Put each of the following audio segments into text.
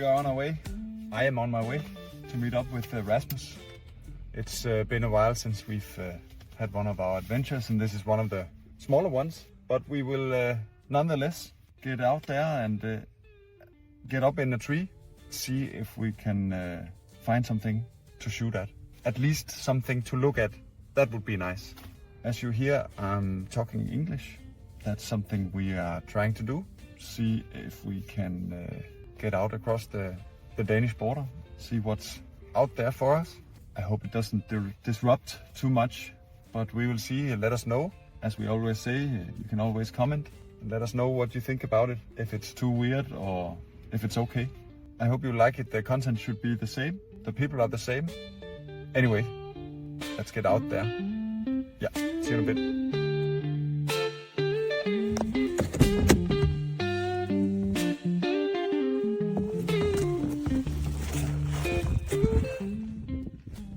we are on our way. I am on my way to meet up with Rasmus. It's been a while since we've had one of our adventures, and this is one of the smaller ones. But we will nonetheless get out there and get up in a tree, see if we can find something to shoot at least something to look at. That would be nice. As you hear, I'm talking English. That's something we are trying to do. See if we can get out across the Danish border, see what's out there for us. I hope it doesn't disrupt too much, but we will see. Let us know. As we always say, you can always comment and let us know what you think about it, if it's too weird or if it's okay. I hope you like it. The content should be the same. The people are the same. Anyway, let's get out there. Yeah, see you in a bit.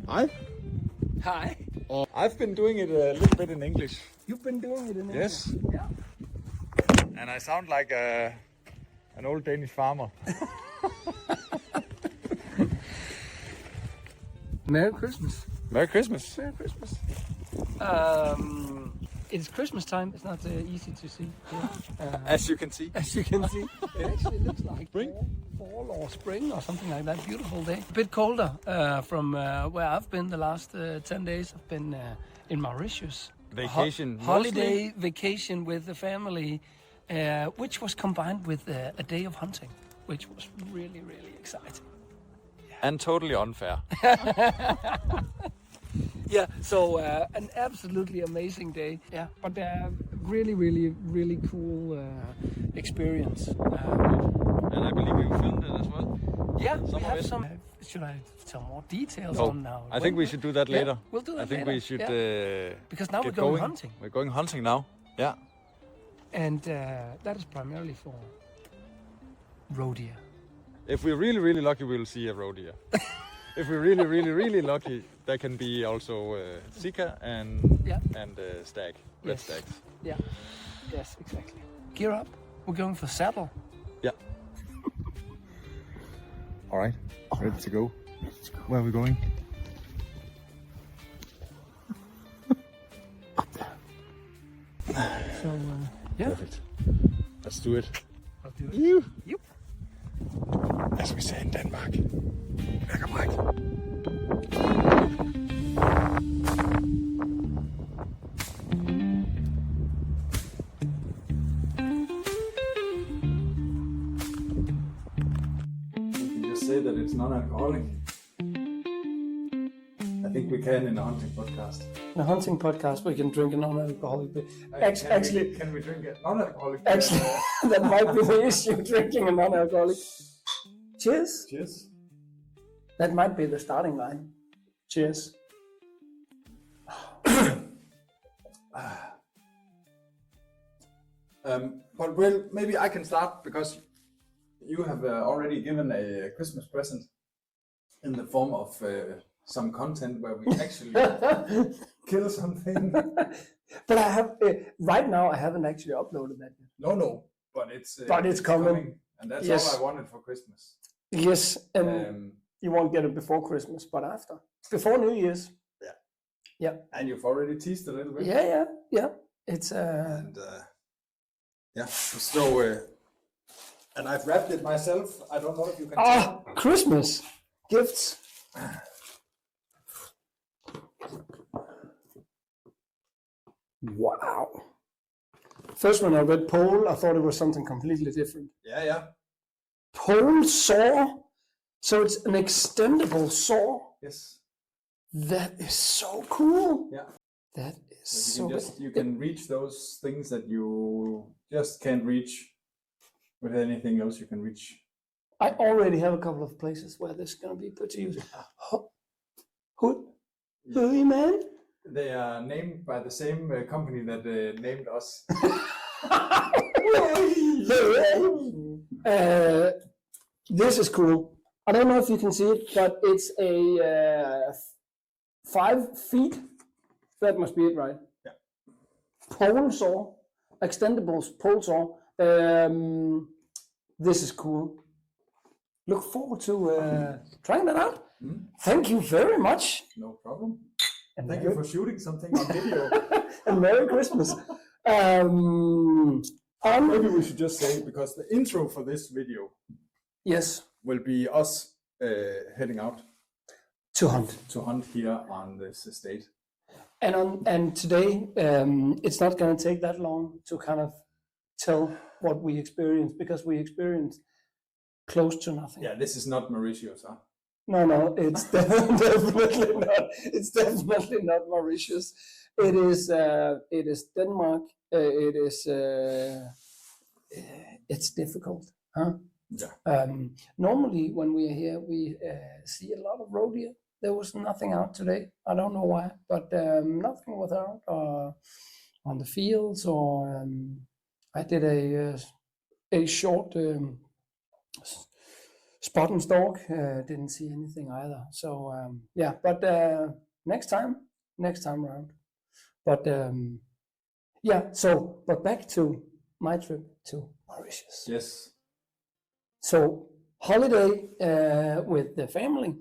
Hi. Hi. I've been doing it a little bit in English. You've been doing it in English? Yes. Yeah. And I sound like an old Danish farmer. Merry Christmas. Merry Christmas. Merry Christmas. It's Christmas time. It's not easy to see. Yeah. As you can see. As you can see, it actually looks like Spring? fall or spring or something like that. Beautiful day. A bit colder from where I've been the last 10 days. I've been in Mauritius. Vacation. Holiday vacation with the family, which was combined with a day of hunting, which was really, really exciting. And totally unfair. Yeah, so an absolutely amazing day. Yeah, but really, really, really cool experience. And I believe you filmed it as well. Yeah, Some we of have it. some. Should I tell more details No, on now? I think we should do that later. We'll do that I think later. we should because now we're get going hunting, We're going hunting now. Yeah. and that is primarily for roe deer. If we're really, really lucky, we'll see a roe deer. If we're really, really, really lucky, there can be also sika and stag, red Yes. stags. Yeah. Yes, exactly. Gear up. We're going for saddle. Yeah. All right. Ready to go. Where are we going? So yeah. Perfect. Let's do it. I'll do it. You. Yep. As we say in Denmark. Lækkerbræk. We can just say that it's non-alcoholic. I think we can in a hunting podcast. In a hunting podcast, we can drink a non-alcoholic beer. Actually, can we drink a non-alcoholic? actually, that might be the issue, drinking a non-alcoholic. Cheers. Cheers. That might be the starting line. Cheers. But well, maybe I can start because you have already given a Christmas present in the form of some content where we actually kill something. But I have right now. I haven't actually uploaded that yet. No, but it's coming. and that's Yes. all I wanted for Christmas. Yes, and you won't get it before Christmas, but after, before New Year's. Yeah. And you've already teased a little bit. Yeah. It's And so and I've wrapped it myself. I don't know if you can. Christmas gifts. Wow. First when I read pole, I thought it was something completely different. Yeah. Pole saw. So it's an extendable saw. Yes. That is so cool. Yeah. That is So so. you can reach those things that you just can't reach with anything else you can reach. I already have a couple of places where this is going to be put to use. Who, man? They are named by the same company that named us. This is cool. I don't know if you can see it, but it's a 5 feet. That must be it, right? Yeah. Pole saw, extendables pole saw. This is cool. look forward to trying that out. Thank you very much. No problem. And Thank you for shooting something on video. and Merry Christmas. Maybe we should just say, because the intro for this video Yes. will be us heading out To hunt. to hunt here on this estate. And today, it's not going to take that long to kind of tell what we experienced, because we experienced close to nothing. Yeah, this is not Mauritius, huh? No, it's definitely not. It's definitely not Mauritius. It is Denmark. It's difficult, huh? Yeah. Normally, when we are here, we see a lot of roe deer. There was nothing out today. I don't know why, but nothing was out on the fields. Or I did a short spot and stalk. Didn't see anything either. So yeah, but next time around. But yeah. So, but back to my trip to Mauritius. Yes. So holiday with the family.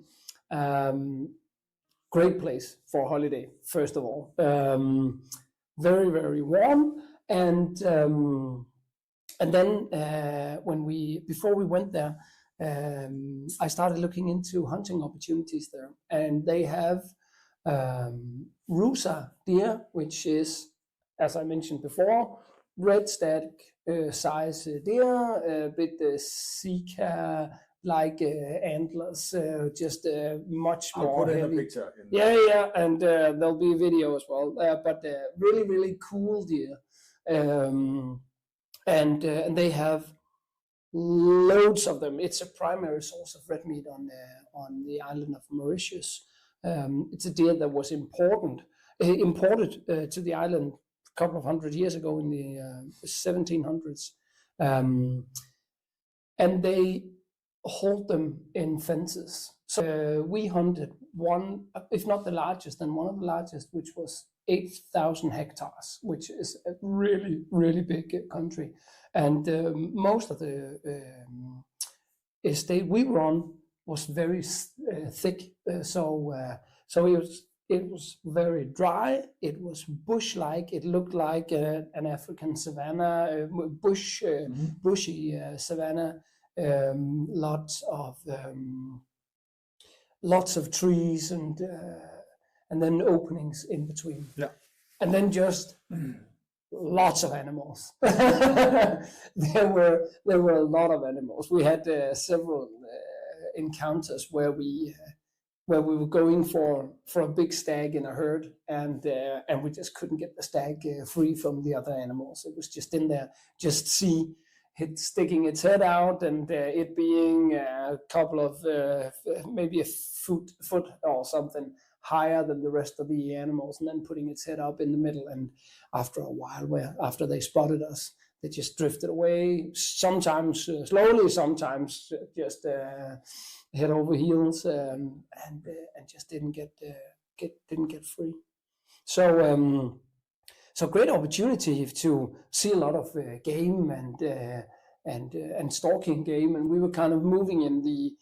Great place for holiday, first of all. Very, very warm. And then before we went there, I started looking into hunting opportunities there. And they have Rusa deer, which is, as I mentioned before, red static size deer, a bit Sika like antlers, just much I'll more put in heavy. a picture. Yeah, and there'll be a video as well. But really, really cool deer, and they have loads of them. It's a primary source of red meat on the island of Mauritius. It's a deer that was imported to the island a couple of hundred years ago in the 1700s, and they hold them in fences. So we hunted one, if not the largest, then one of the largest, which was 8,000 hectares, which is a really, really big country. And most of the estate we were on was very thick. So it was very dry. It was bush-like. It looked like an African savanna, bushy savanna. Lots of trees and then openings in between. Yeah. And then just lots of animals. There were a lot of animals. We had several encounters where we were going for a big stag in a herd, and we just couldn't get the stag free from the other animals. It was just in there, just see it sticking its head out, and it being a couple of maybe a foot or something higher than the rest of the animals, and then putting its head up in the middle. And after a while, after they spotted us, they just drifted away. Sometimes slowly, sometimes just head over heels, and just didn't get free. So great opportunity to see a lot of game and stalking game, and we were kind of moving in the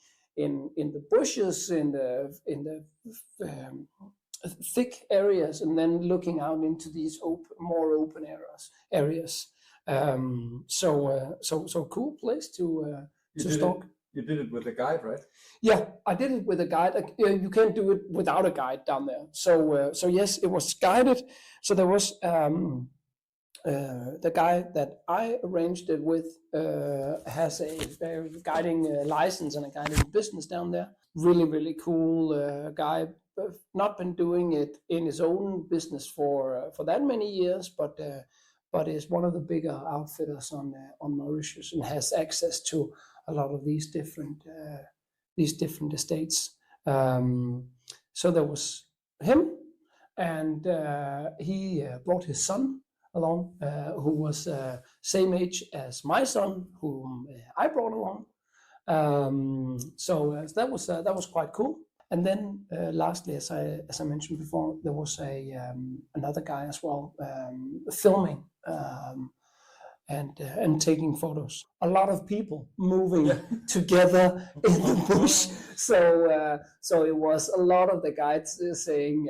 bushes, in the thick areas, and then looking out into these more open areas. So cool place to stalk. You did it with a guide, right? Yeah, I did it with a guide. You can't do it without a guide down there. So yes, it was guided. So there was the guy that I arranged it with has a guiding license and a guiding business down there. Really, really cool guy. Not been doing it in his own business for that many years, but is one of the bigger outfitters on Mauritius and has access to a lot of these different estates. So there was him, and he brought his son along, who was same age as my son, whom I brought along. So that was quite cool. And then lastly, as I mentioned before, there was another guy as well filming and taking photos. A lot of people moving together in the bush. So it was a lot of the guides saying,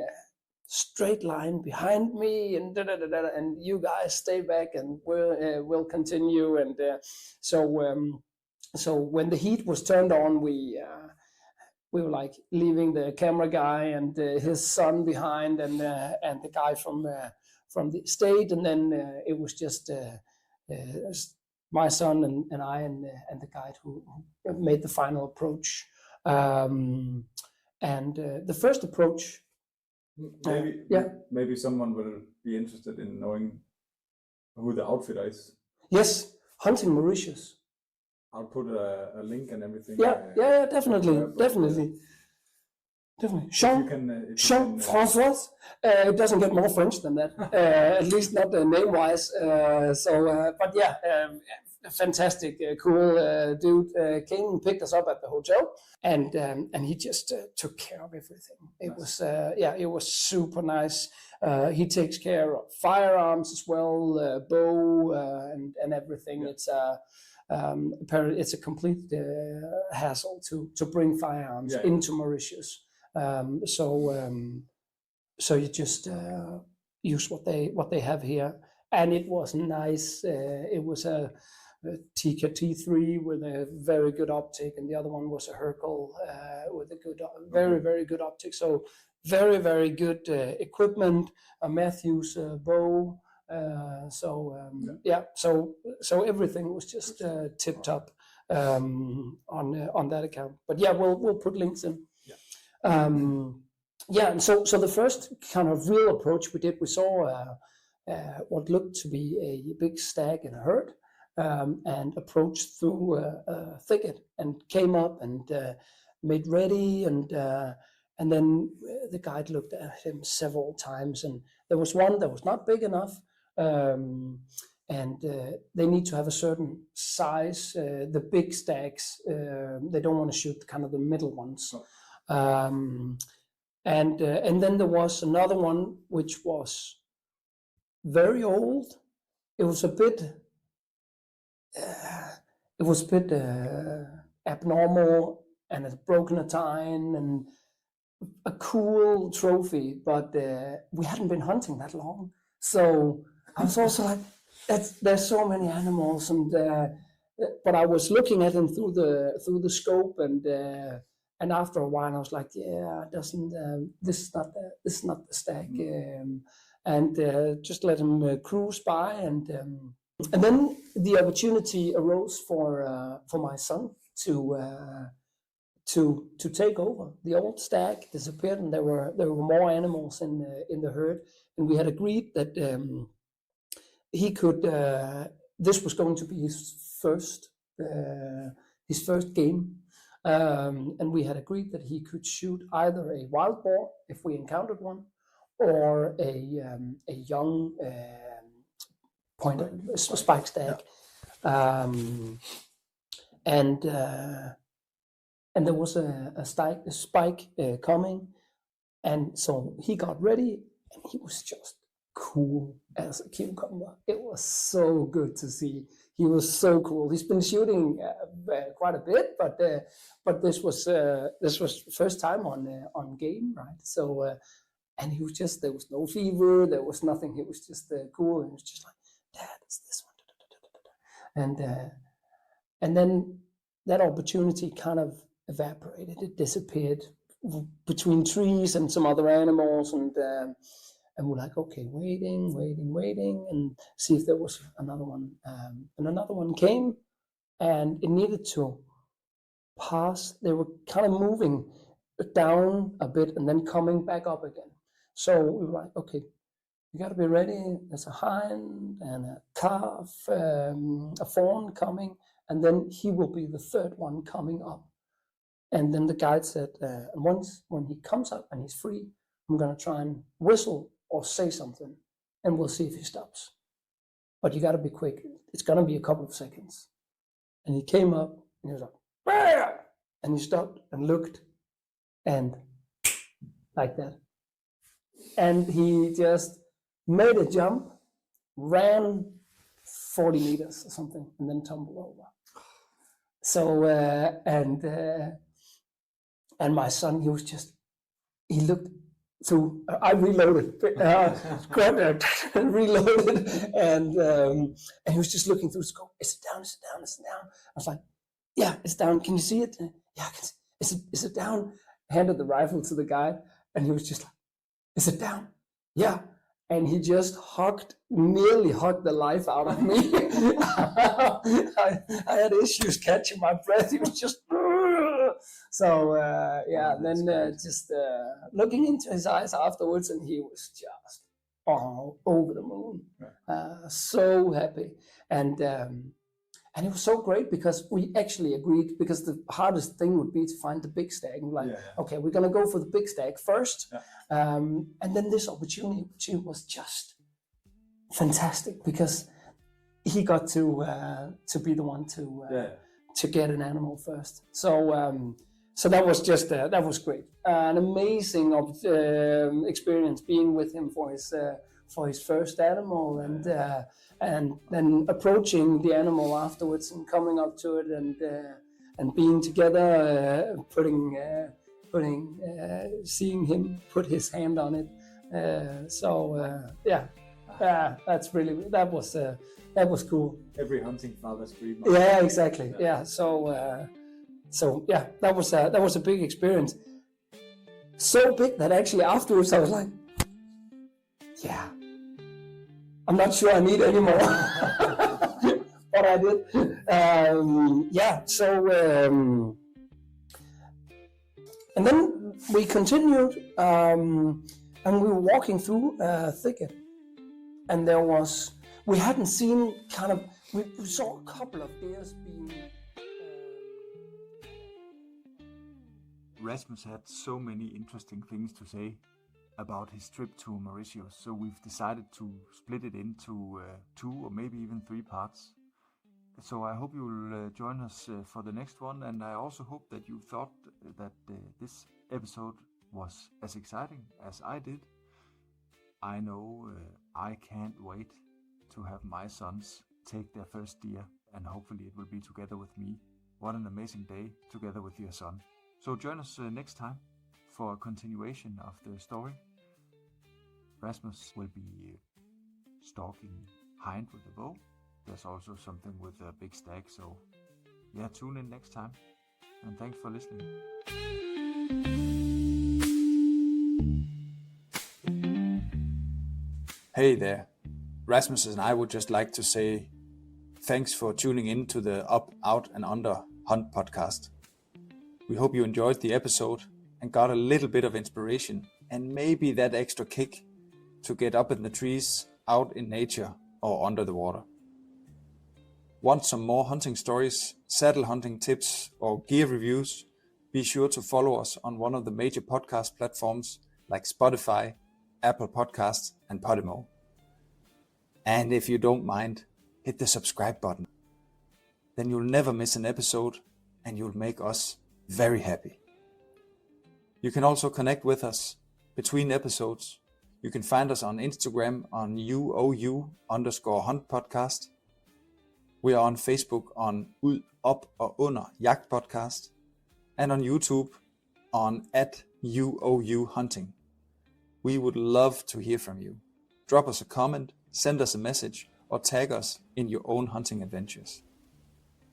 straight line behind me, and and you guys stay back, and we'll continue. And so when the heat was turned on, we were like leaving the camera guy and his son behind, and the guy from the state, and then it was just my son and I and the guide who made the final approach. And the first approach. Maybe someone will be interested in knowing who the outfitter is. Yes, Hunting Mauritius. I'll put a link and everything. Definitely. Jean Francois. It doesn't get more French than that, at least not name-wise. But yeah, fantastic, cool dude. Came and picked us up at the hotel, and he just took care of everything. It was super nice. He takes care of firearms as well, bow and everything. Yeah. Apparently, it's a complete hassle to bring firearms into Mauritius. So you just use what they have here, and it was nice. It was a Tikka T3 with a very good optic, and the other one was a Hercule with a good, very good optic. So very good equipment. A Matthews bow. So everything was just tip top on that account. But yeah, we'll put links in. And so the first kind of real approach we did, we saw what looked to be a big stag in a herd, and approached through a thicket and came up and made ready, and then the guide looked at him several times, and there was one that was not big enough, and they need to have a certain size. The big stags, they don't want to shoot kind of the middle ones. And then there was another one which was very old. It was a bit abnormal, and had broken a tine, and a cool trophy, but we hadn't been hunting that long, so I was also like, there's so many animals, and but I was looking at him through the scope, and after a while I was like, this is not the stag, and just let him cruise by, and then the opportunity arose for my son to take over. The old stag disappeared, and there were more animals in the herd, and we had agreed that he could. This was going to be his first game, and we had agreed that he could shoot either a wild boar if we encountered one, or a young pointer spike stag, and there was a spike coming, and so he got ready, and he was just cool as a cucumber. It was so good to see. He was so cool. He's been shooting quite a bit, but this was first time on game, right? So and he was just, there was no fever, there was nothing. He was just cool, and he was just like, Dad, it's this one, and then that opportunity kind of evaporated. It disappeared between trees and some other animals, and we're like, okay, waiting, and see if there was another one. And another one came, and it needed to pass. They were kind of moving down a bit and then coming back up again. So we were like, okay, you got to be ready. There's a hind and a calf, a fawn coming, and then he will be the third one coming up. And then the guide said, once when he comes up and he's free, I'm going to try and whistle or say something, and we'll see if he stops. But you got to be quick. It's going to be a couple of seconds. And he came up, and he was like, "Bah!" And he stopped and looked, and like that. And he just made a jump, ran 40 meters or something, and then tumbled over. So, and my son, he looked through, I reloaded, grabbed it, reloaded, and he was just looking through the scope. Is it down? Is it down? Is it down? I was like, yeah, it's down. Can you see it? Yeah, I can see. Is it down? Handed the rifle to the guy, and he was just like, is it down? Yeah. And he just nearly hugged the life out of me. I had issues catching my breath. He was just, so just looking into his eyes afterwards, and he was just over the moon, so happy. And it was so great because we actually agreed, because the hardest thing would be to find the big stag. And okay, we're going to go for the big stag first. Yeah. And then this opportunity was just fantastic, because he got to be the one to get an animal first. So that was just that was great. An amazing experience being with him for his first animal, and then approaching the animal afterwards and coming up to it and being together, seeing him put his hand on it. That was cool. Every hunting father's dream. Yeah, exactly. Yeah. That was a big experience. So big that actually afterwards I was like, yeah, I'm not sure I need any more. But I did. And then we continued, and we were walking through a thicket, and we hadn't seen we saw a couple of deers being... Rasmus had so many interesting things to say about his trip to Mauritius, so we've decided to split it into 2 or maybe even 3 parts. So I hope you'll join us for the next one, and I also hope that you thought that this episode was as exciting as I did. I know I can't wait to have my sons take their first deer, and hopefully it will be together with me. What an amazing day together with your son. So join us next time for a continuation of the story. Rasmus will be stalking hind with a bow. There's also something with a big stag, so yeah, tune in next time, and thanks for listening. Hey there, Rasmus and I would just like to say thanks for tuning in to the Up, Out and Under Hunt podcast. We hope you enjoyed the episode and got a little bit of inspiration and maybe that extra kick to get up in the trees, out in nature or under the water. Want some more hunting stories, saddle hunting tips or gear reviews? Be sure to follow us on one of the major podcast platforms like Spotify, Apple Podcasts and Podimo. And if you don't mind, hit the subscribe button. Then you'll never miss an episode and you'll make us very happy. You can also connect with us between episodes. You can find us on Instagram on UOU_hunt podcast. We are on Facebook on Ud, Op og Under Jagt podcast, and on YouTube on @UOU Hunting. We would love to hear from you. Drop us a comment, send us a message, or tag us in your own hunting adventures.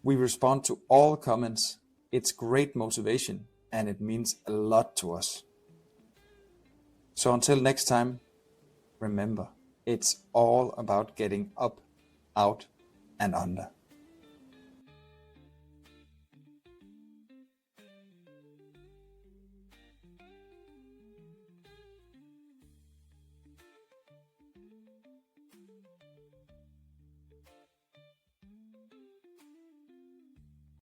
We respond to all comments. It's great motivation and it means a lot to us. So until next time, remember, it's all about getting up, out and under.